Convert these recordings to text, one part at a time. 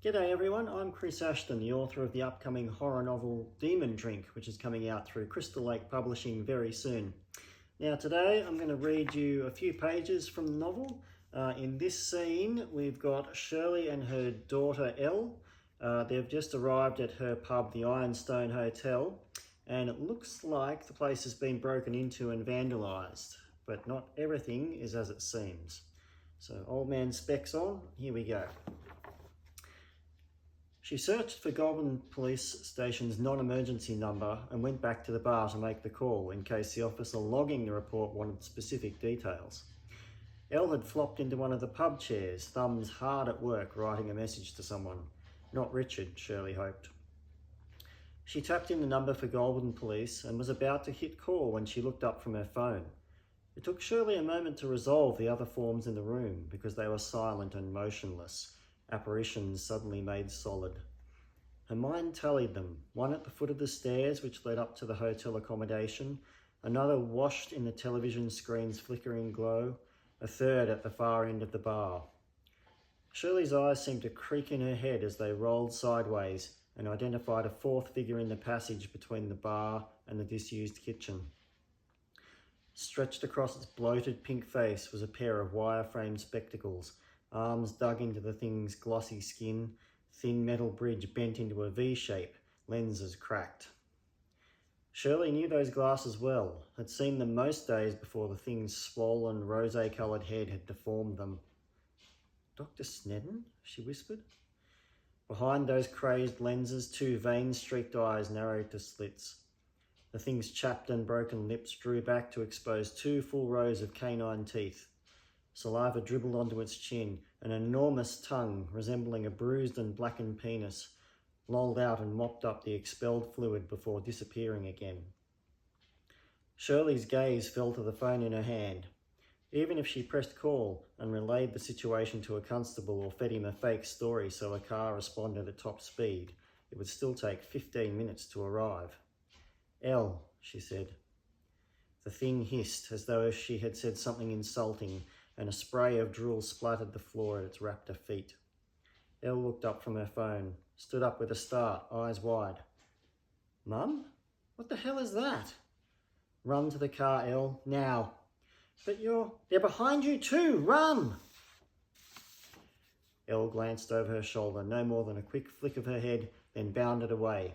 G'day everyone, I'm Kris Ashton, the author of the upcoming horror novel Demon Drink, which is coming out through Crystal Lake Publishing very soon. Now today I'm going to read you a few pages from the novel. In this scene we've got Shirley and her daughter Elle. They've just arrived at her pub, the Ironstone Hotel, and it looks like the place has been broken into and vandalised, but not everything is as it seems. So old man specs on, here we go. She searched for Goulburn Police Station's non-emergency number and went back to the bar to make the call in case the officer logging the report wanted specific details. Elle had flopped into one of the pub chairs, thumbs hard at work writing a message to someone. Not Richard, Shirley hoped. She tapped in the number for Goulburn Police and was about to hit call when she looked up from her phone. It took Shirley a moment to resolve the other forms in the room because they were silent and motionless. Apparitions suddenly made solid. Her mind tallied them, one at the foot of the stairs which led up to the hotel accommodation, another washed in the television screen's flickering glow, a third at the far end of the bar. Shirley's eyes seemed to creak in her head as they rolled sideways and identified a fourth figure in the passage between the bar and the disused kitchen. Stretched across its bloated pink face was a pair of wire-framed spectacles, arms dug into the thing's glossy skin, thin metal bridge bent into a V shape, lenses cracked. Shirley knew those glasses well, had seen them most days before the thing's swollen, rosé-coloured head had deformed them. "Dr. Snedden?" she whispered. Behind those crazed lenses, two vein-streaked eyes narrowed to slits. The thing's chapped and broken lips drew back to expose two full rows of canine teeth. Saliva dribbled onto its chin, an enormous tongue, resembling a bruised and blackened penis, lolled out and mopped up the expelled fluid before disappearing again. Shirley's gaze fell to the phone in her hand. Even if she pressed call and relayed the situation to a constable or fed him a fake story so a car responded at top speed, it would still take 15 minutes to arrive. "Elle," she said. The thing hissed as though she had said something insulting, and a spray of drool splattered the floor at its raptor feet. Elle looked up from her phone, stood up with a start, eyes wide. "Mum? What the hell is that?" "Run to the car, Elle, now." "But they're behind you too, run!" Elle glanced over her shoulder, no more than a quick flick of her head, then bounded away.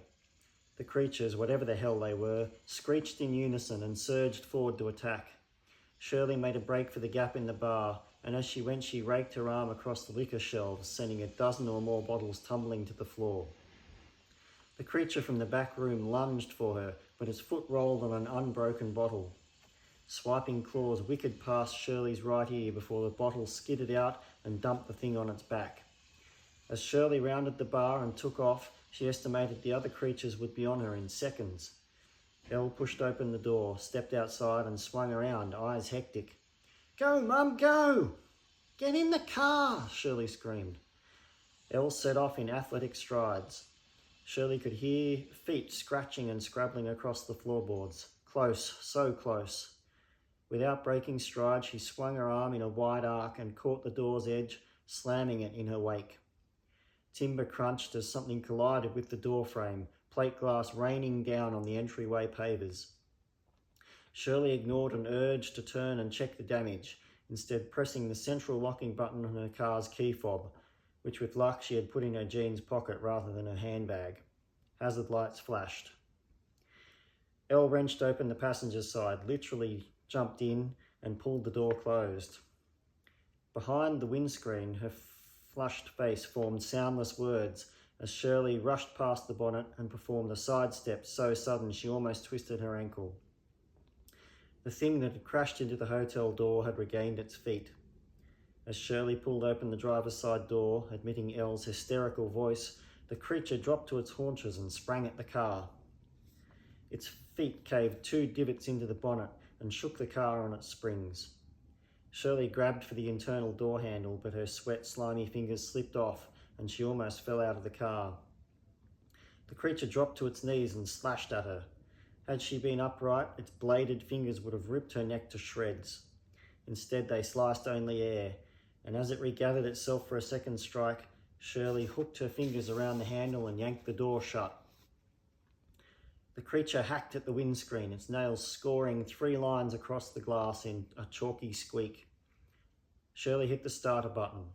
The creatures, whatever the hell they were, screeched in unison and surged forward to attack. Shirley made a break for the gap in the bar, and as she went she raked her arm across the liquor shelves, sending a dozen or more bottles tumbling to the floor. The creature from the back room lunged for her, but its foot rolled on an unbroken bottle. Swiping claws wickered past Shirley's right ear before the bottle skidded out and dumped the thing on its back. As Shirley rounded the bar and took off, she estimated the other creatures would be on her in seconds. Elle pushed open the door, stepped outside and swung around, eyes hectic. "Go, Mum, go! Get in the car!" Shirley screamed. Elle set off in athletic strides. Shirley could hear feet scratching and scrabbling across the floorboards. Close, so close. Without breaking stride, she swung her arm in a wide arc and caught the door's edge, slamming it in her wake. Timber crunched as something collided with the door frame, plate glass raining down on the entryway pavers. Shirley ignored an urge to turn and check the damage, instead pressing the central locking button on her car's key fob, which with luck she had put in her jeans pocket rather than her handbag. Hazard lights flashed. Elle wrenched open the passenger side, literally jumped in and pulled the door closed. Behind the windscreen, her flushed face formed soundless words as Shirley rushed past the bonnet and performed a sidestep so sudden she almost twisted her ankle. The thing that had crashed into the hotel door had regained its feet. As Shirley pulled open the driver's side door, admitting Elle's hysterical voice, the creature dropped to its haunches and sprang at the car. Its feet caved two divots into the bonnet and shook the car on its springs. Shirley grabbed for the internal door handle, but her sweat, slimy fingers slipped off and she almost fell out of the car. The creature dropped to its knees and slashed at her. Had she been upright, its bladed fingers would have ripped her neck to shreds. Instead, they sliced only air, and as it regathered itself for a second strike, Shirley hooked her fingers around the handle and yanked the door shut. The creature hacked at the windscreen, its nails scoring 3 lines across the glass in a chalky squeak. Shirley hit the starter button.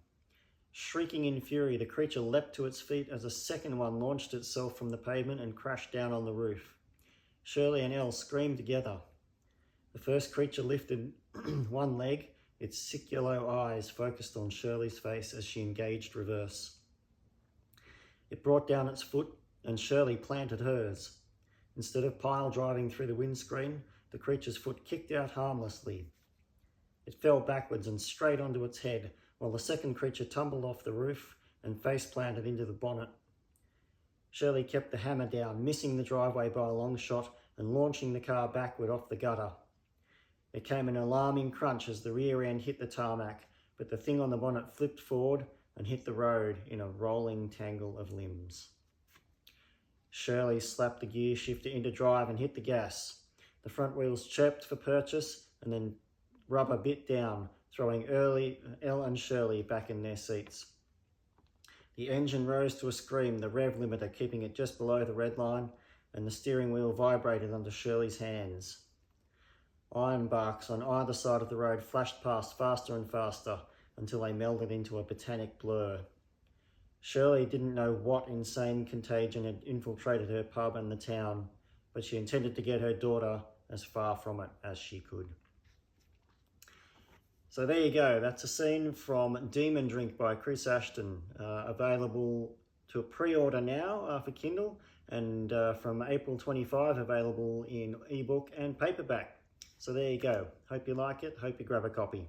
Shrieking in fury, the creature leapt to its feet as a second one launched itself from the pavement and crashed down on the roof. Shirley and Elle screamed together. The first creature lifted one leg, its sick yellow eyes focused on Shirley's face as she engaged reverse. It brought down its foot and Shirley planted hers. Instead of pile driving through the windscreen, the creature's foot kicked out harmlessly. It fell backwards and straight onto its head, while the second creature tumbled off the roof and face planted into the bonnet. Shirley kept the hammer down, missing the driveway by a long shot and launching the car backward off the gutter. There came an alarming crunch as the rear end hit the tarmac, but the thing on the bonnet flipped forward and hit the road in a rolling tangle of limbs. Shirley slapped the gear shifter into drive and hit the gas. The front wheels chirped for purchase and then rubber bit down, throwing Elle and Shirley back in their seats. The engine rose to a scream, the rev limiter keeping it just below the red line, and the steering wheel vibrated under Shirley's hands. Iron barks on either side of the road flashed past faster and faster until they melded into a botanic blur. Shirley didn't know what insane contagion had infiltrated her pub and the town, but she intended to get her daughter as far from it as she could. So there you go, that's a scene from Demon Drink by Kris Ashton, available to pre-order now for Kindle, and from April 25 available in ebook and paperback. So there you go, hope you like it, hope you grab a copy.